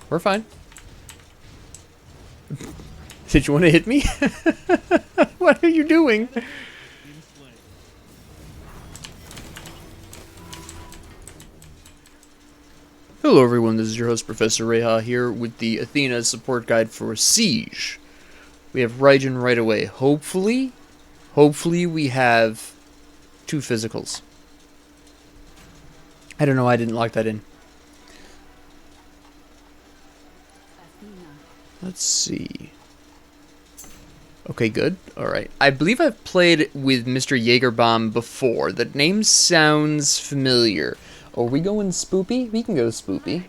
We're fine. Did you want to hit me? What are you doing? Hello everyone, this is your host Professor Reha here with the Athena support guide for Siege. We have Raijin right away. Hopefully we have 2 physicals. I don't know, I didn't lock that in. Let's see. Okay, good. Alright. I believe I've played with Mr. Jaegerbomb before. The name sounds familiar. Are we going spoopy? We can go spoopy.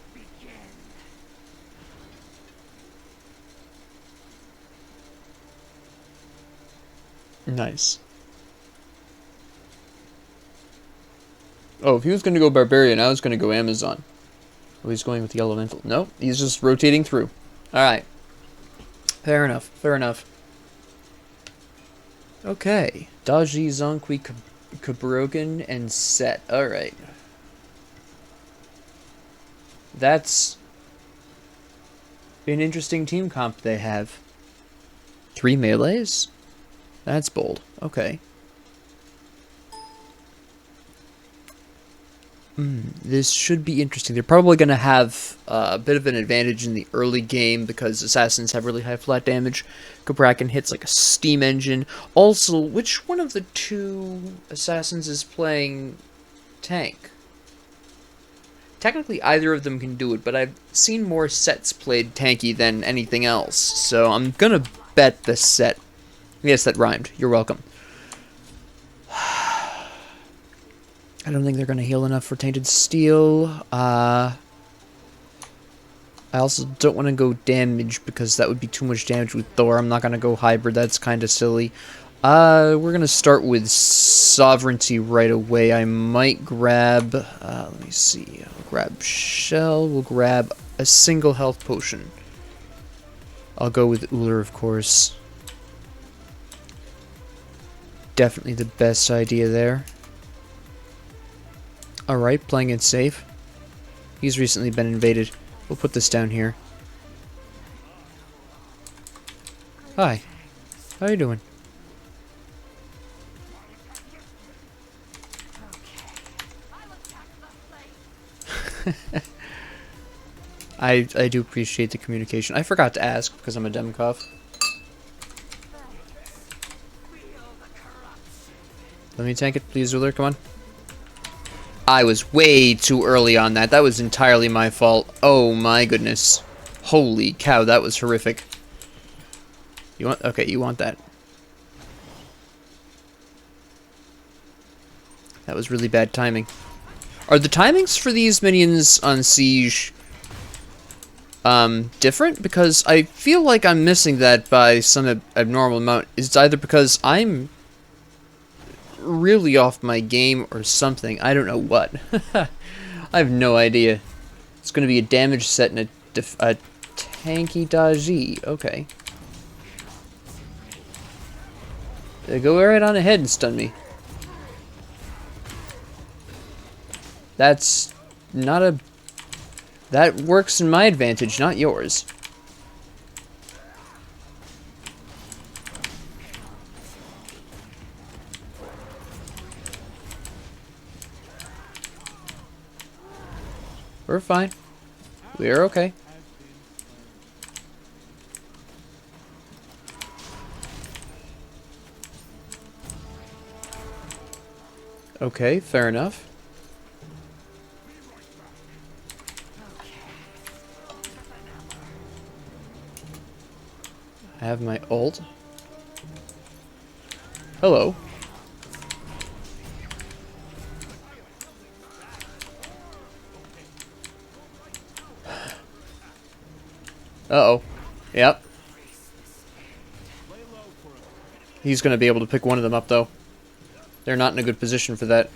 Nice. Oh, if he was going to go Barbarian, I was going to go Amazon. Oh, he's going with the Elemental. No, he's just rotating through. Alright. Fair enough. Fair enough. Okay. Daji, Zonkwi, Kabrogan, and Set. Alright. That's an interesting team comp they have. 3 melees? That's bold. Okay. This should be interesting. They're probably going to have a bit of an advantage in the early game because assassins have really high flat damage. Kabrakan hits like a steam engine. Also, which one of the 2 assassins is playing tank? Technically, either of them can do it, but I've seen more sets played tanky than anything else. So I'm going to bet the set. Yes, that rhymed. You're welcome. I don't think they're going to heal enough for Tainted Steel. I also don't want to go damage because that would be too much damage with Thor. I'm not going to go hybrid. That's kind of silly. We're going to start with Sovereignty right away. I might grab... let me see. I'll grab Shell. We'll grab a single health potion. I'll go with Uller, of course. Definitely the best idea there. Alright, playing it safe. He's recently been invaded. We'll put this down here. Hi. How you doing? I do appreciate the communication. I forgot to ask because I'm a Demkov. Let me tank it, please, Uller. Come on. I was way too early on that. That was entirely my fault. Oh my goodness. Holy cow, that was horrific. You want... Okay, you want that. That was really bad timing. Are the timings for these minions on Siege different? Because I feel like I'm missing that by some abnormal amount. It's either because I'm really off my game or something. I don't know what. I have no idea. It's going to be a damage set and a tanky Daji. Okay. Go right on ahead and stun me. That's not a... That works in my advantage, not yours. We're fine. We're okay. Okay, fair enough. I have my ult. Hello. Uh-oh. Yep. He's going to be able to pick one of them up, though. They're not in a good position for that.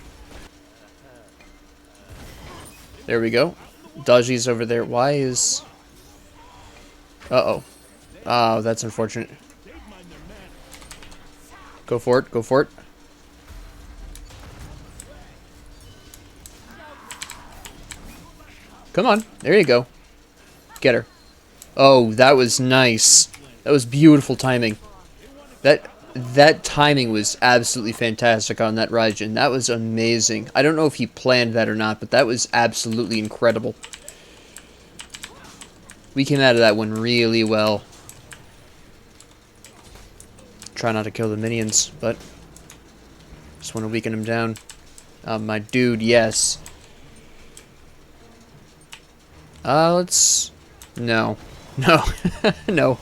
There we go. Daji's over there. Why is... Uh-oh. Oh, that's unfortunate. Go for it. Go for it. Come on. There you go. Get her. Oh, that was nice. That was beautiful timing. That timing was absolutely fantastic on that Raijin. That was amazing. I don't know if he planned that or not, but that was absolutely incredible. We came out of that one really well. Try not to kill the minions, but just want to weaken him down. My dude, yes. Let's... No. No. No.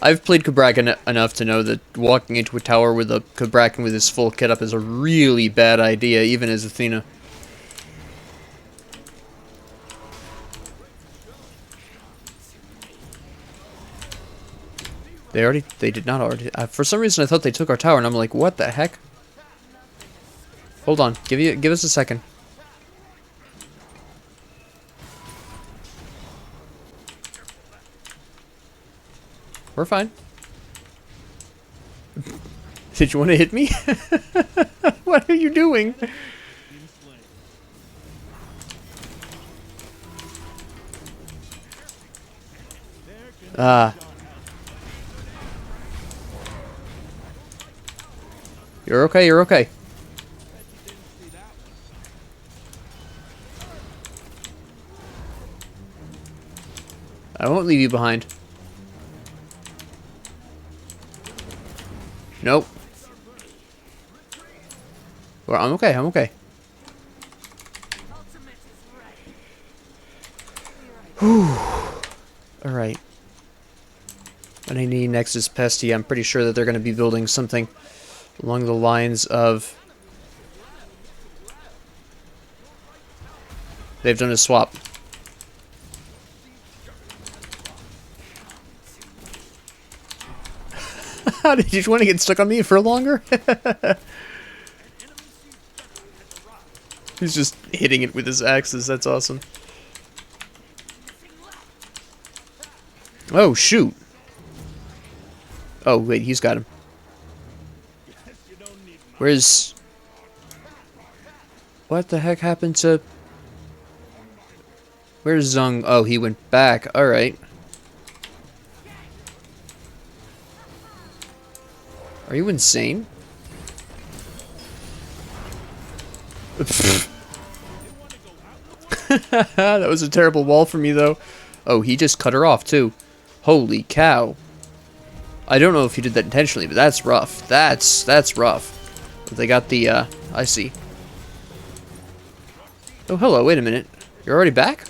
I've played Cabrakan enough to know that walking into a tower with a Cabrakan with his full kit up is a really bad idea, even as Athena. They did not already... for some reason I thought they took our tower, and I'm like, what the heck? Hold on, give us a second. We're fine. Did you want to hit me? What are you doing? You're okay, you're okay. I won't leave you behind. Nope. Well, I'm okay, I'm okay. Whew. Alright. What I need next is Pesty. I'm pretty sure that they're going to be building something along the lines of... They've done a swap. Did you want to get stuck on me for longer? He's just hitting it with his axes. That's awesome. Oh, shoot. Oh, wait, he's got him. Where's... What the heck happened to... Where's Zung? Oh, he went back. Alright. Are you insane? That was a terrible wall for me, though. Oh, he just cut her off, too. Holy cow. I don't know if he did that intentionally, but that's rough. That's rough. But they got the, I see. Oh, hello, wait a minute. You're already back?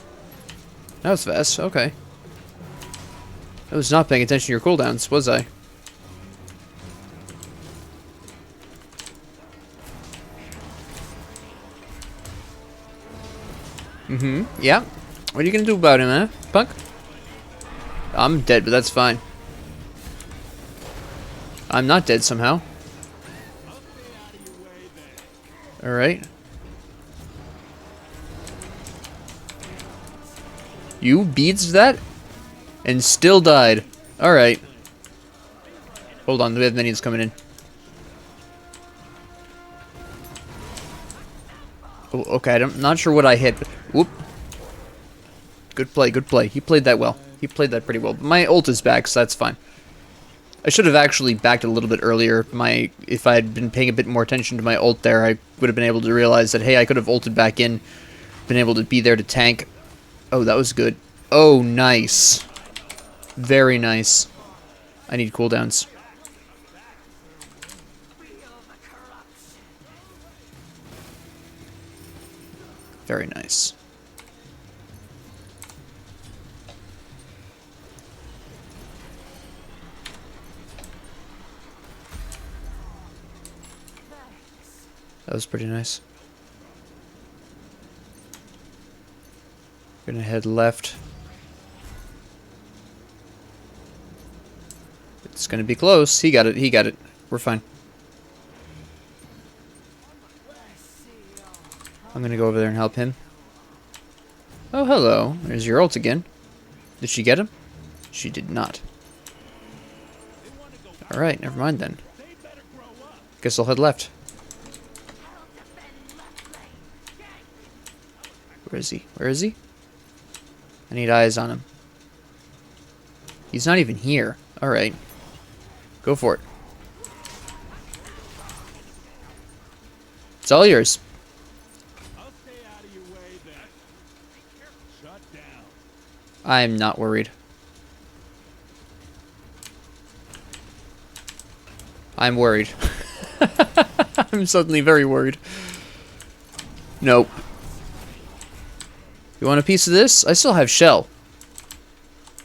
That was fast, okay. I was not paying attention to your cooldowns, was I? Mm-hmm, yeah. What are you gonna do about him, huh, punk? I'm dead, but that's fine. I'm not dead somehow. Alright. You beads that? And still died. Alright. Hold on, we have minions coming in. Oh, okay, I'm not sure what I hit, but... Whoop. Good play, good play. He played that well. He played that pretty well. My ult is back, so that's fine. I should have actually backed a little bit earlier. If I had been paying a bit more attention to my ult there, I would have been able to realize that, hey, I could have ulted back in, been able to be there to tank. Oh, that was good. Oh, nice. Very nice. I need cooldowns. Very nice. That was pretty nice. Gonna head left. It's gonna be close. He got it. He got it. We're fine. I'm gonna go over there and help him. Oh, hello. There's your ult again. Did she get him? She did not. Alright, never mind then. Guess I'll head left. Where is he? Where is he? I need eyes on him. He's not even here. Alright. Go for it. It's all yours. I'm not worried. I'm worried. I'm suddenly very worried. Nope. You want a piece of this? I still have shell.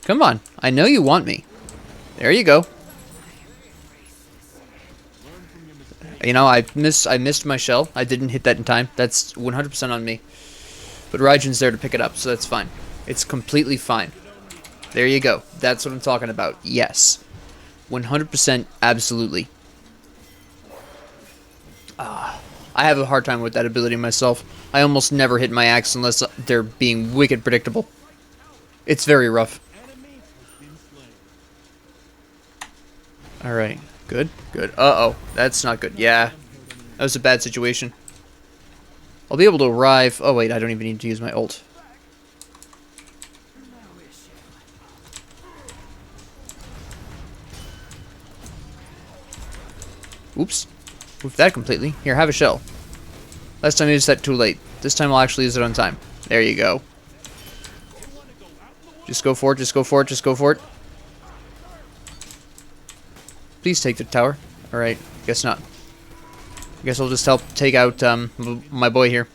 Come on. I know you want me. There you go. You know, I missed my shell. I didn't hit that in time. That's 100% on me. But Raijin's there to pick it up, so that's fine. It's completely fine. There you go. That's what I'm talking about. Yes. 100% absolutely. I have a hard time with that ability myself. I almost never hit my axe unless they're being wicked predictable. It's very rough. Alright. Good. Good. Uh-oh. That's not good. Yeah. That was a bad situation. I'll be able to arrive... Oh, wait. I don't even need to use my ult. Oops. Moved that completely. Here, have a shell. Last time I used that too late. This time I'll actually use it on time. There you go. Just go for it, just go for it, just go for it. Please take the tower. Alright, guess not. I guess I'll just help take out my boy here.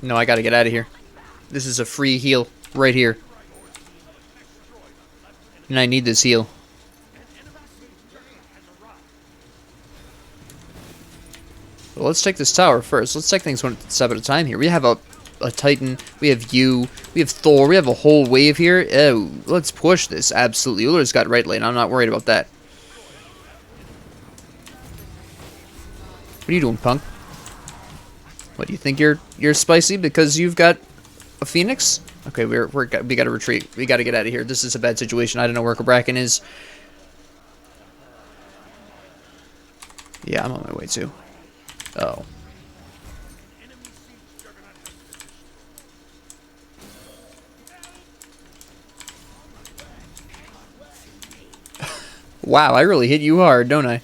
No, I gotta get out of here. This is a free heal right here. And I need this heal. Well, let's take this tower first. Let's take things one step at a time here. We have a Titan. We have you. We have Thor. We have a whole wave here. Oh, let's push this. Absolutely. Uller's got right lane. I'm not worried about that. What are you doing, punk? What, do you think you're spicy because you've got a Phoenix? Okay, we gotta retreat. We gotta get out of here. This is a bad situation. I don't know where Bracken is. Yeah, I'm on my way too. Oh. Wow, I really hit you hard, don't I?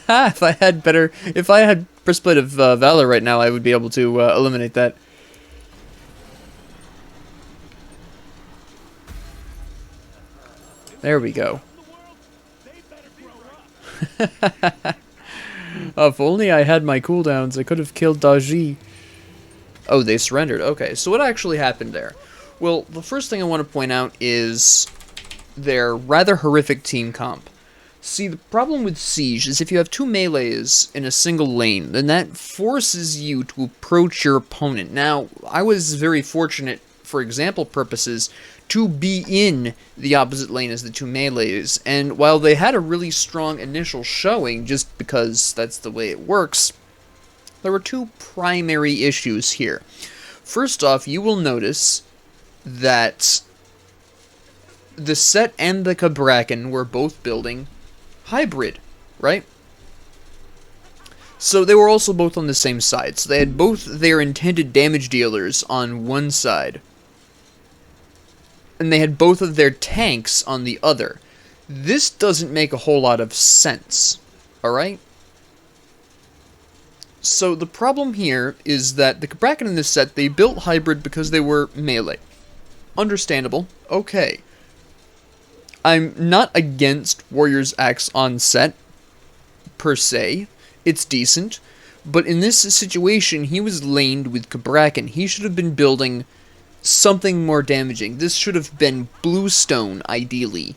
If I had Breastplate of Valor right now, I would be able to eliminate that. There we go. If only I had my cooldowns, I could have killed Daji. Oh, they surrendered. Okay, so what actually happened there? Well, the first thing I want to point out is their rather horrific team comp. See, the problem with Siege is if you have two melees in a single lane, then that forces you to approach your opponent. Now, I was very fortunate, for example purposes, to be in the opposite lane as the two melees, and while they had a really strong initial showing, just because that's the way it works, there were two primary issues here. First off, you will notice that the Set and the Bracken were both building hybrid, right? So they were also both on the same side, so they had both their intended damage dealers on one side, and they had both of their tanks on the other. This doesn't make a whole lot of sense, alright? So the problem here is that the Bracken in this set, they built hybrid because they were melee. Understandable, okay. I'm not against Warrior's Axe on set, per se. It's decent, but in this situation, he was laned with Bracken. He should have been building something more damaging. This should have been Bluestone, ideally.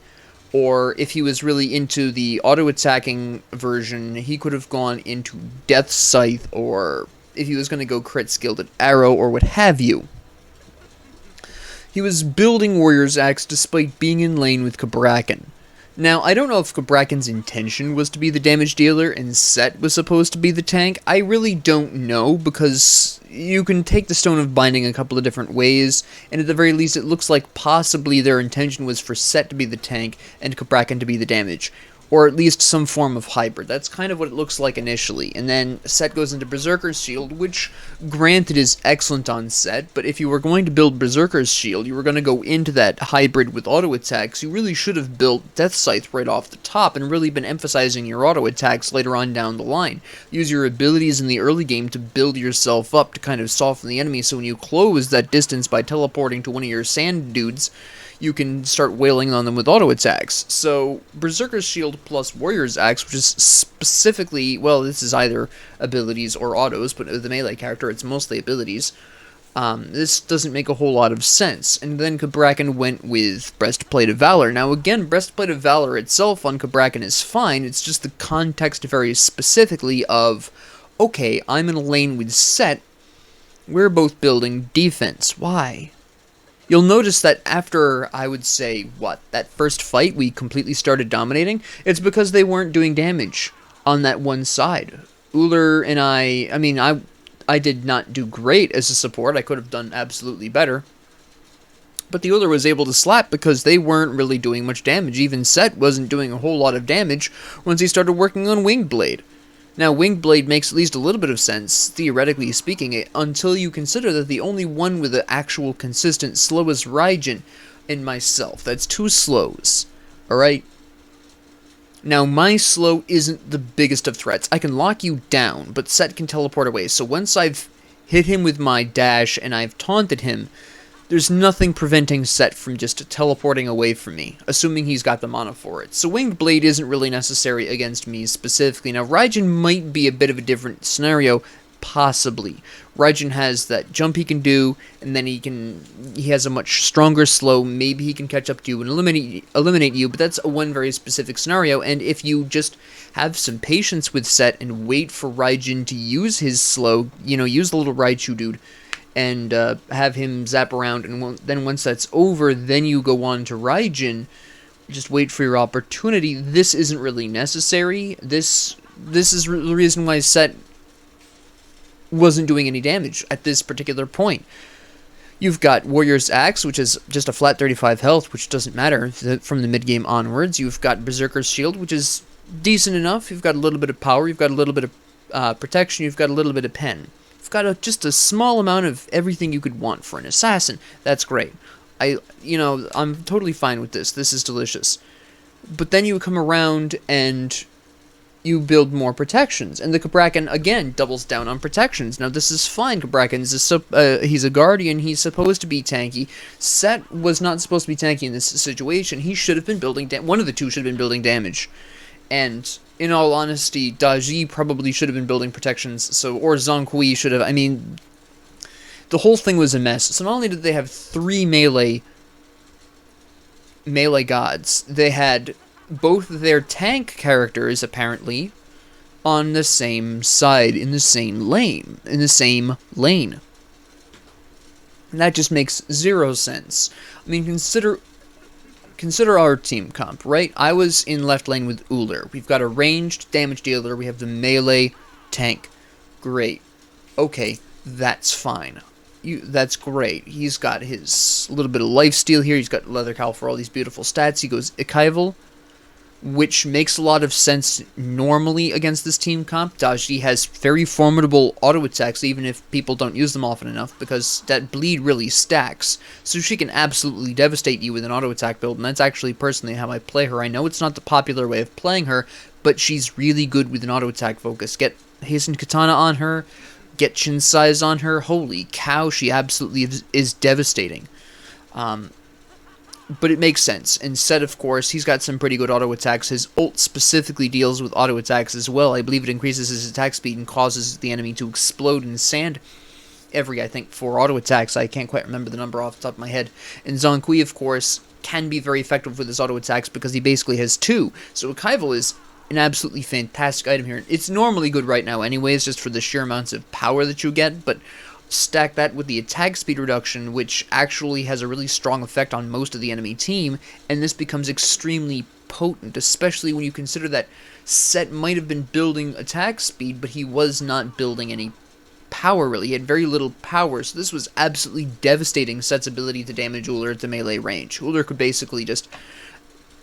Or if he was really into the auto-attacking version, he could have gone into Death Scythe, or if he was going to go crit Skilled Arrow, or what have you. He was building Warrior's Axe despite being in lane with Bracken. Now, I don't know if Bracken's intention was to be the damage dealer and Set was supposed to be the tank. I really don't know, because you can take the Stone of Binding a couple of different ways, and at the very least it looks like possibly their intention was for Set to be the tank and Bracken to be the damage. or at least some form of hybrid. That's kind of what it looks like initially. And then Set goes into Berserker's Shield, which, granted, is excellent on Set, but if you were going to build Berserker's Shield, you were going to go into that hybrid with auto attacks, you really should have built Death Scythe right off the top and really been emphasizing your auto attacks later on down the line. Use your abilities in the early game to build yourself up to kind of soften the enemy, so when you close that distance by teleporting to one of your sand dudes, you can start wailing on them with auto attacks. So, Berserker's Shield plus Warrior's Axe, which is specifically, well, this is either abilities or autos, but with the melee character, it's mostly abilities. This doesn't make a whole lot of sense. And then Cabrakan went with Breastplate of Valor. Now, again, Breastplate of Valor itself on Cabrakan is fine, it's just the context very specifically of, okay, I'm in a lane with Set, we're both building defense. Why? You'll notice that after, I would say, that first fight we completely started dominating, it's because they weren't doing damage on that one side. Uller and I did not do great as a support, I could have done absolutely better. But the Uller was able to slap because they weren't really doing much damage. Even Set wasn't doing a whole lot of damage once he started working on Winged Blade. Now, Winged Blade makes at least a little bit of sense, theoretically speaking, until you consider that the only one with the actual consistent slow is Raijin and myself. That's 2 slows, alright? Now, my slow isn't the biggest of threats. I can lock you down, but Set can teleport away. So once I've hit him with my dash and I've taunted him, there's nothing preventing Set from just teleporting away from me, assuming he's got the mana for it. So Winged Blade isn't really necessary against me specifically. Now, Raijin might be a bit of a different scenario, possibly. Raijin has that jump he can do, and then he has a much stronger slow. Maybe he can catch up to you and eliminate you, but that's one very specific scenario, and if you just have some patience with Set and wait for Raijin to use his slow, use the little Raichu dude, and have him zap around, and then once that's over, then you go on to Raijin. Just wait for your opportunity. This isn't really necessary. This is the reason why Set wasn't doing any damage at this particular point. You've got Warrior's Axe, which is just a flat 35 health, which doesn't matter from the mid-game onwards. You've got Berserker's Shield, which is decent enough. You've got a little bit of power. You've got a little bit of protection. You've got a little bit of pen. You've got just a small amount of everything you could want for an assassin. That's great. I'm totally fine with this. This is delicious. But then you come around and you build more protections, and the Cabrakan again doubles down on protections. Now this is fine. Cabrakan is he's a guardian. He's supposed to be tanky. Set was not supposed to be tanky in this situation. He should have been building. One of the two should have been building damage, and in all honesty, Daji probably should have been building protections. Or Zhong Kui should have. The whole thing was a mess. So not only did they have 3 melee gods, they had both their tank characters, apparently, on the same side, in the same lane. And that just makes 0 sense. Consider our team comp, right? I was in left lane with Uller. We've got a ranged damage dealer. We have the melee tank. Great. Okay, that's fine. That's great. He's got his little bit of lifesteal here. He's got leather cowl for all these beautiful stats. He goes Ikaival, which makes a lot of sense normally against this team comp. Daji has very formidable auto attacks, even if people don't use them often enough, because that bleed really stacks. So she can absolutely devastate you with an auto attack build, and that's actually personally how I play her. I know it's not the popular way of playing her, but she's really good with an auto attack focus. Get Hastened Katana on her, get Chin Size on her. Holy cow, she absolutely is devastating. But it makes sense. And Set, of course, he's got some pretty good auto attacks. His ult specifically deals with auto attacks as well. I believe it increases his attack speed and causes the enemy to explode in sand every, I think, 4 auto attacks. I can't quite remember the number off the top of my head. And Zhong Kui, of course, can be very effective with his auto attacks because he basically has 2. So Ikaival is an absolutely fantastic item here. It's normally good right now anyways, just for the sheer amounts of power that you get, but stack that with the attack speed reduction, which actually has a really strong effect on most of the enemy team, and this becomes extremely potent, especially when you consider that Set might have been building attack speed, but he was not building any power, really. He had very little power, so this was absolutely devastating Set's ability to damage Uller at the melee range. Uller could basically just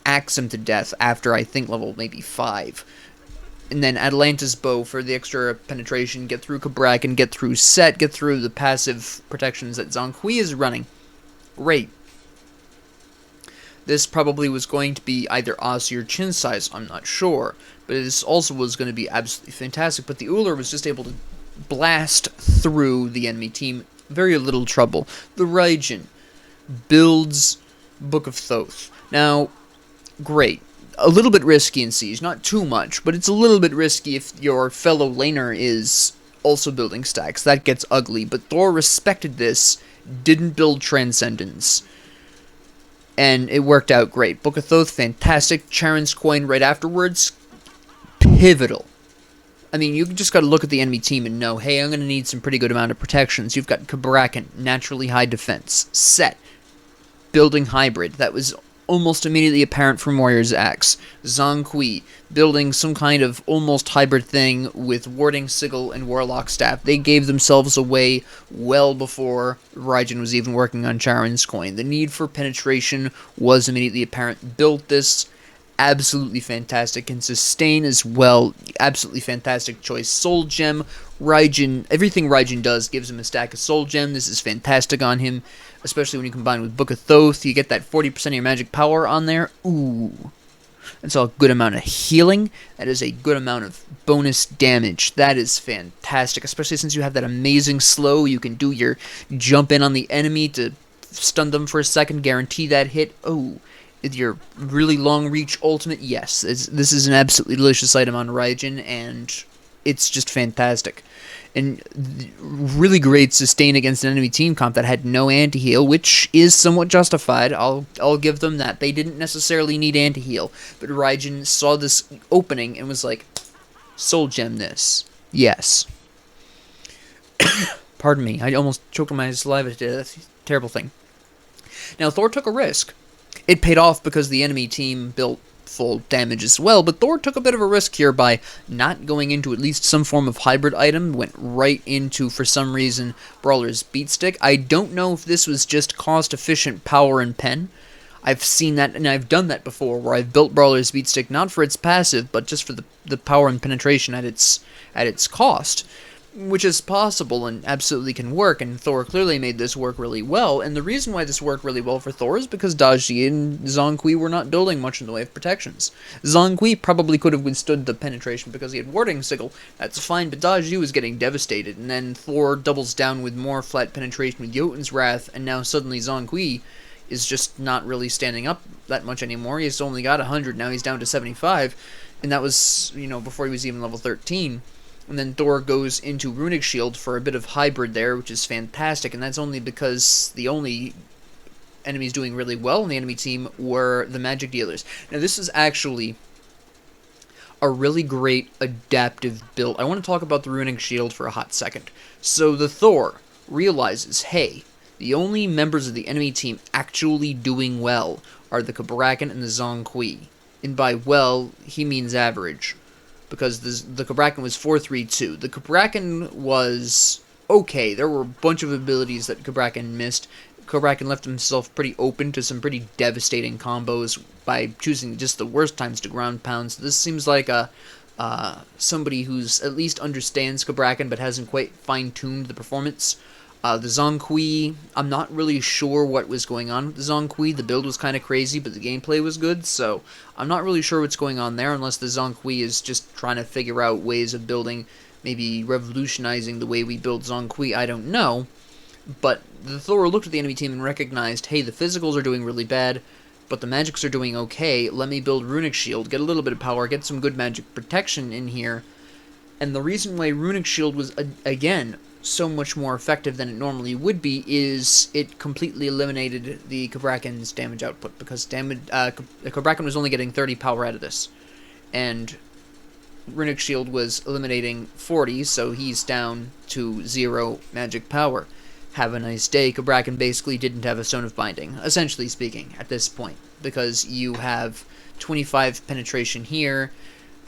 axe him to death after, I think, level maybe 5. And then Atalanta's Bow for the extra penetration, get through Cabrakan, get through Set, get through the passive protections that Zhong Kui is running. Great. This probably was going to be either Aussie or Chin size, I'm not sure. But this also was going to be absolutely fantastic. But the Uller was just able to blast through the enemy team. Very little trouble. The Raijin builds Book of Thoth. Now, great. A little bit risky in Siege, not too much, but it's a little bit risky if your fellow laner is also building stacks. That gets ugly, but Thor respected this, didn't build Transcendence, and it worked out great. Book of Thoth, fantastic. Charon's Coin right afterwards, pivotal. I mean, you just got to look at the enemy team and know, hey, I'm going to need some pretty good amount of protections. You've got Cabrakan, naturally high defense. Set, building hybrid. That was almost immediately apparent from Warrior's Axe. Zhong Kui, building some kind of almost hybrid thing with Warding Sigil and Warlock Staff. They gave themselves away well before Raijin was even working on Charon's Coin. The need for penetration was immediately apparent. Built this, absolutely fantastic. And sustain as well, absolutely fantastic choice. Soul Gem, Raijin, everything Raijin does gives him a stack of Soul Gem. This is fantastic on him, especially when you combine with Book of Thoth. You get that 40% of your magic power on there. Ooh. That's a good amount of healing. That is a good amount of bonus damage. That is fantastic, especially since you have that amazing slow. You can do your jump in on the enemy to stun them for a second, guarantee that hit. Oh, your really long reach ultimate. Yes, this is an absolutely delicious item on Raijin, and it's just fantastic. And really great sustain against an enemy team comp that had no anti-heal, which is somewhat justified. I'll give them that. They didn't necessarily need anti-heal, but Raijin saw this opening and was like, Soul Gem this. Yes. Pardon me, I almost choked on my saliva. That's a terrible thing. Now, Thor took a risk. It paid off because the enemy team built full damage as well, but Thor took a bit of a risk here by not going into at least some form of hybrid item, went right into, for some reason, Brawler's Beatstick. I don't know if this was just cost-efficient power and pen. I've seen that, and I've done that before, where I've built Brawler's Beatstick not for its passive, but just for the power and penetration at its cost, which is possible and absolutely can work, and Thor clearly made this work really well. And the reason why this worked really well for Thor is because Daji and Zhong Kui were not building much in the way of protections. Zhong Kui probably could have withstood the penetration because he had Warding Sigil, that's fine, but Daji was getting devastated, and then Thor doubles down with more flat penetration with Jotun's Wrath, and now suddenly Zhong Kui is just not really standing up that much anymore. He's only got 100, now he's down to 75, and that was, you know, before he was even level 13. And then Thor goes into Runic Shield for a bit of hybrid there, which is fantastic, and that's only because the only enemies doing really well in the enemy team were the magic dealers. Now, this is actually a really great adaptive build. I want to talk about the Runic Shield for a hot second. So the Thor realizes, hey, the only members of the enemy team actually doing well are the Cabrakan and the Zhong Kui. And by well, he means average, because the Cabrakan was 4-3-2. The Cabrakan was okay. There were a bunch of abilities that Cabrakan missed. Cabrakan left himself pretty open to some pretty devastating combos by choosing just the worst times to ground pound. So this seems like somebody who's at least understands Cabrakan but hasn't quite fine-tuned the performance. The Zhong Kui, I'm not really sure what was going on with the Zhong Kui. The build was kind of crazy, but the gameplay was good, so I'm not really sure what's going on there, unless the Zhong Kui is just trying to figure out ways of building, maybe revolutionizing the way we build Zhong Kui, I don't know. But the Thor looked at the enemy team and recognized, hey, the physicals are doing really bad, but the magics are doing okay. Let me build Runic Shield, get a little bit of power, get some good magic protection in here. And the reason why Runic Shield was, again, so much more effective than it normally would be is it completely eliminated the Cabrakan's damage output, because Cabrakan was only getting 30 power out of this, and Runic Shield was eliminating 40, so he's down to 0 magic power. Have a nice day. Cabrakan basically didn't have a Stone of Binding, essentially speaking, at this point, because you have 25 penetration here.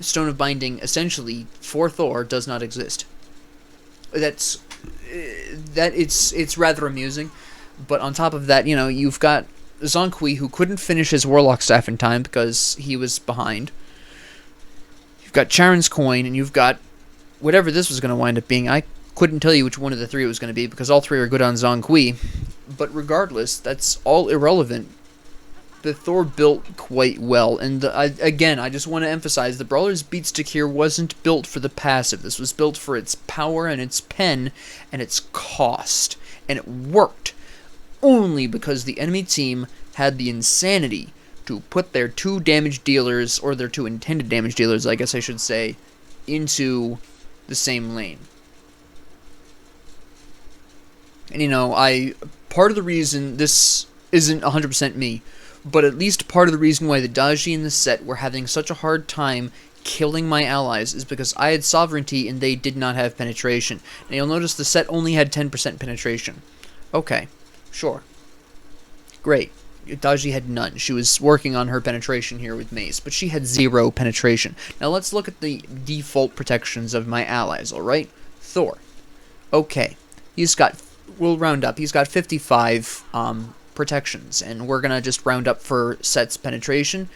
Stone of Binding, essentially, for Thor, does not exist. It's rather amusing, but on top of that, you know, you've got Zonkui, who couldn't finish his Warlock Staff in time because he was behind. You've got Charon's Coin, and you've got whatever this was going to wind up being. I couldn't tell you which one of the three it was going to be because all three are good on Zonkui. But regardless, that's all irrelevant. The Thor built quite well, and again, I just want to emphasize, the Brawler's Beatstick here wasn't built for the passive. This was built for its power and its pen and its cost, and it worked only because the enemy team had the insanity to put their two damage dealers, or their two intended damage dealers, I guess I should say, into the same lane. And you know, part of the reason this isn't 100% me, but at least part of the reason why the Daji and the Set were having such a hard time killing my allies is because I had Sovereignty and they did not have penetration. And you'll notice the Set only had 10% penetration. Okay, sure. Great. Daji had none. She was working on her penetration here with Mace, but she had 0 penetration. Now let's look at the default protections of my allies, alright? Thor. Okay. We'll round up. He's got 55, protections, and we're gonna just round up for Set's penetration.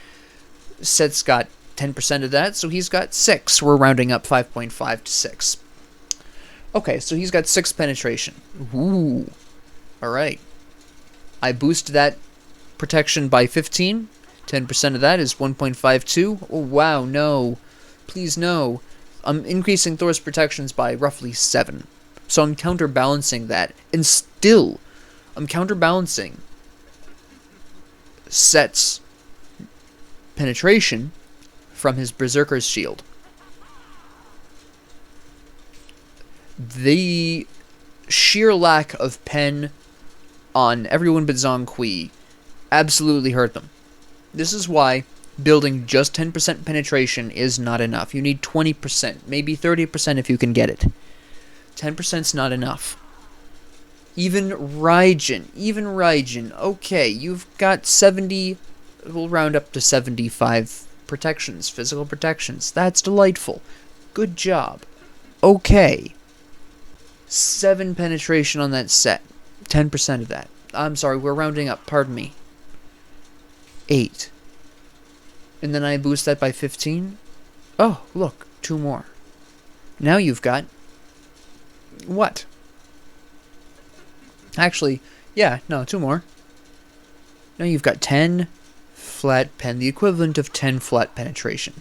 Set's got 10% of that, so he's got 6. We're rounding up 5.5 to 6. Okay, so he's got 6 penetration. Ooh. Alright. I boost that protection by 15. 10% of that is 1.52. Oh, wow, no. Please, no. I'm increasing Thor's protections by roughly 7. So I'm counterbalancing that, and still, I'm counterbalancing Set's penetration from his Berserker's Shield. The sheer lack of pen on everyone but Zonkui absolutely hurt them. This is why building just 10% penetration is not enough. You need 20%, maybe 30% if you can get it. 10%'s not enough. Even Raijin, okay, you've got 70, we'll round up to 75 protections, physical protections. That's delightful. Good job. Okay. 7 penetration on that Set. 10% of that. I'm sorry, we're rounding up, pardon me. 8. And then I boost that by 15. Oh, look, 2 more. Now you've got... what? Actually, yeah, no, 2 more. Now you've got 10 flat pen, the equivalent of 10 flat penetration.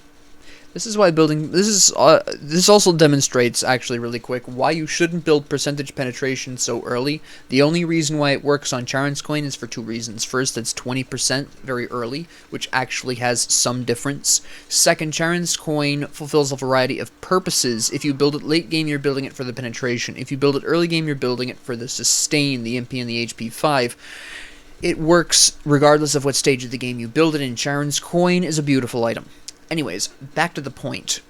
This is why building... this also demonstrates, actually, really quick, why you shouldn't build percentage penetration so early. The only reason why it works on Charon's Coin is for 2 reasons. First, that's 20% very early, which actually has some difference. Second, Charon's Coin fulfills a variety of purposes. If you build it late game, you're building it for the penetration. If you build it early game, you're building it for the sustain, the MP, and the HP 5. It works regardless of what stage of the game you build it in. Charon's Coin is a beautiful item. Anyways, back to the point.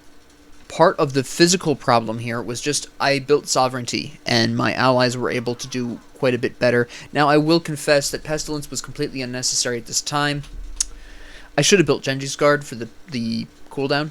Part of the physical problem here was just I built Sovereignty, and my allies were able to do quite a bit better. Now, I will confess that Pestilence was completely unnecessary at this time. I should have built Genji's Guard for the cooldown.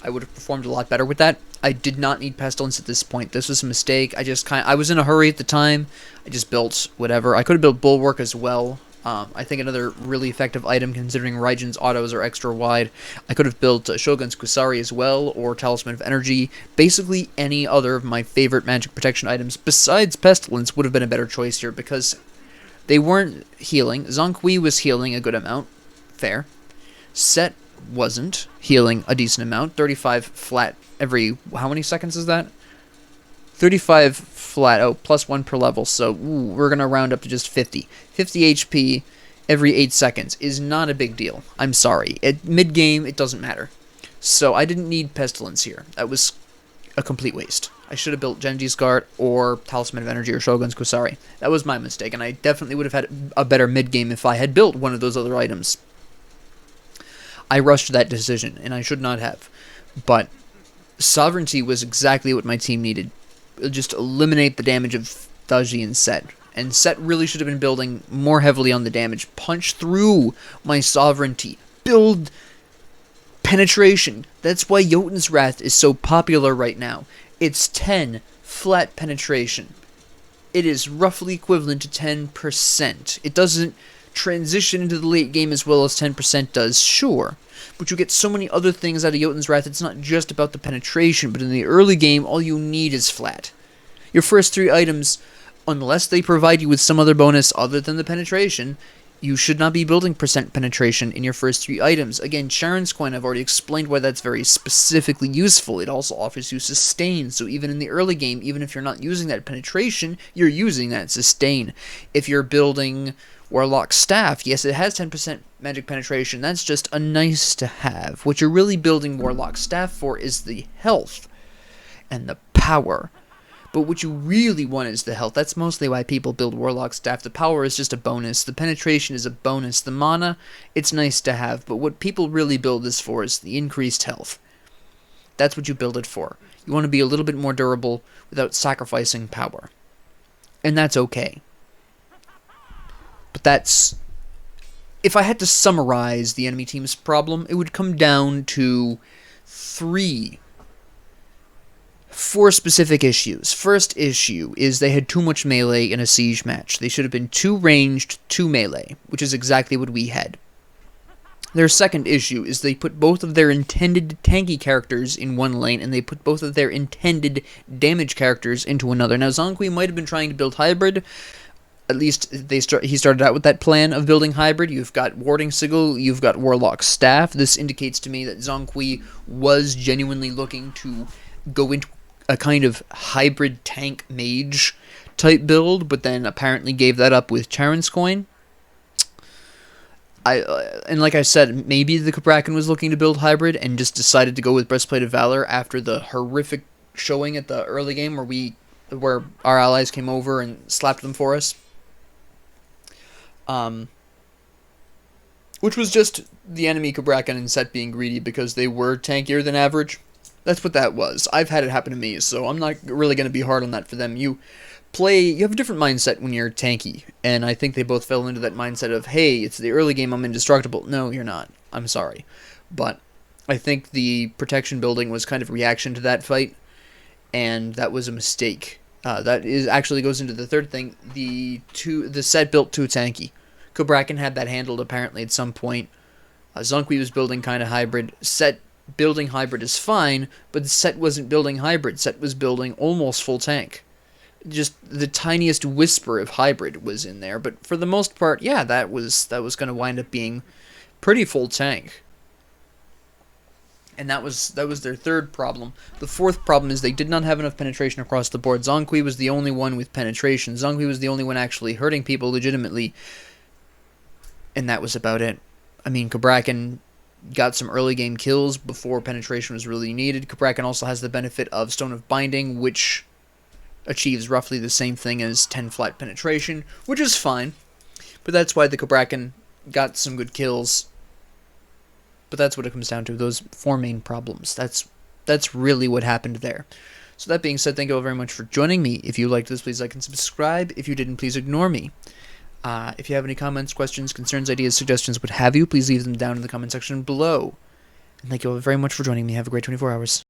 I would have performed a lot better with that. I did not need Pestilence at this point. This was a mistake. I was in a hurry at the time. I just built whatever. I could have built Bulwark as well. I think another really effective item, considering Raijin's autos are extra wide. I could have built Shogun's Kusari as well, or Talisman of Energy. Basically, any other of my favorite magic protection items besides Pestilence would have been a better choice here, because they weren't healing. Zonkui was healing a good amount. Fair. Set wasn't healing a decent amount. 35 flat every... how many seconds is that? 35 flat, oh, plus 1 per level, so we're going to round up to just 50. 50 HP every 8 seconds is not a big deal. I'm sorry. At mid-game, it doesn't matter. So I didn't need Pestilence here. That was a complete waste. I should have built Genji's Guard or Talisman of Energy or Shogun's Kusari. That was my mistake, and I definitely would have had a better mid-game if I had built one of those other items. I rushed that decision, and I should not have. But Sovereignty was exactly what my team needed. Just eliminate the damage of Daji and Set. And Set really should have been building more heavily on the damage. Punch through my Sovereignty. Build penetration. That's why Jotun's Wrath is so popular right now. It's 10 flat penetration. It is roughly equivalent to 10%. It doesn't transition into the late game as well as 10% does, sure. But you get so many other things out of Jotun's Wrath, it's not just about the penetration, but in the early game, all you need is flat. Your first 3 items, unless they provide you with some other bonus other than the penetration, you should not be building percent penetration in your first 3 items. Again, Charon's Coin, I've already explained why that's very specifically useful. It also offers you sustain, so even in the early game, even if you're not using that penetration, you're using that sustain. If you're building Warlock Staff, yes, it has 10% magic penetration. That's just a nice to have. What you're really building Warlock Staff for is the health and the power. But what you really want is the health. That's mostly why people build Warlock Staff. The power is just a bonus. The penetration is a bonus. The mana, it's nice to have. But what people really build this for is the increased health. That's what you build it for. You want to be a little bit more durable without sacrificing power. And that's okay. But that's... If I had to summarize the enemy team's problem, it would come down to 4 specific issues. First issue is they had too much melee in a siege match. They should have been 2 ranged, 2 melee, which is exactly what we had. Their second issue is they put both of their intended tanky characters in one lane, and they put both of their intended damage characters into another. Now, Zonkui might have been trying to build hybrid. At least he started out with that plan of building hybrid. You've got Warding Sigil, you've got Warlock Staff. This indicates to me that Zonkui was genuinely looking to go into a kind of hybrid tank mage type build, but then apparently gave that up with Charon's Coin. And like I said, maybe the Cabrakan was looking to build hybrid and just decided to go with Breastplate of Valor after the horrific showing at the early game where our allies came over and slapped them for us. Which was just the enemy Cabrakan and Set being greedy because they were tankier than average. That's what that was. I've had it happen to me, so I'm not really going to be hard on that for them. You have a different mindset when you're tanky, and I think they both fell into that mindset of, hey, it's the early game, I'm indestructible. No, you're not. I'm sorry. But I think the protection building was kind of a reaction to that fight, and that was a mistake. That actually goes into the third thing. The Set built too tanky. Cabrakan had that handled apparently at some point. Zonkui was building kind of hybrid. Set building hybrid is fine, but Set wasn't building hybrid. Set was building almost full tank. Just the tiniest whisper of hybrid was in there, but for the most part, yeah, that was going to wind up being pretty full tank. And that was their third problem. The fourth problem is they did not have enough penetration across the board. Zonkui was the only one with penetration. Zonkui was the only one actually hurting people legitimately, and that was about it. I mean, Cabrakan got some early game kills before penetration was really needed. Cabrakan also has the benefit of Stone of Binding, which achieves roughly the same thing as 10 flat penetration, which is fine. But that's why the Cabrakan got some good kills. But that's what it comes down to, those 4 main problems. That's really what happened there. So that being said, thank you all very much for joining me. If you liked this, please like and subscribe. If you didn't, please ignore me. If you have any comments, questions, concerns, ideas, suggestions, what have you, please leave them down in the comment section below. And thank you all very much for joining me. Have a great 24 hours.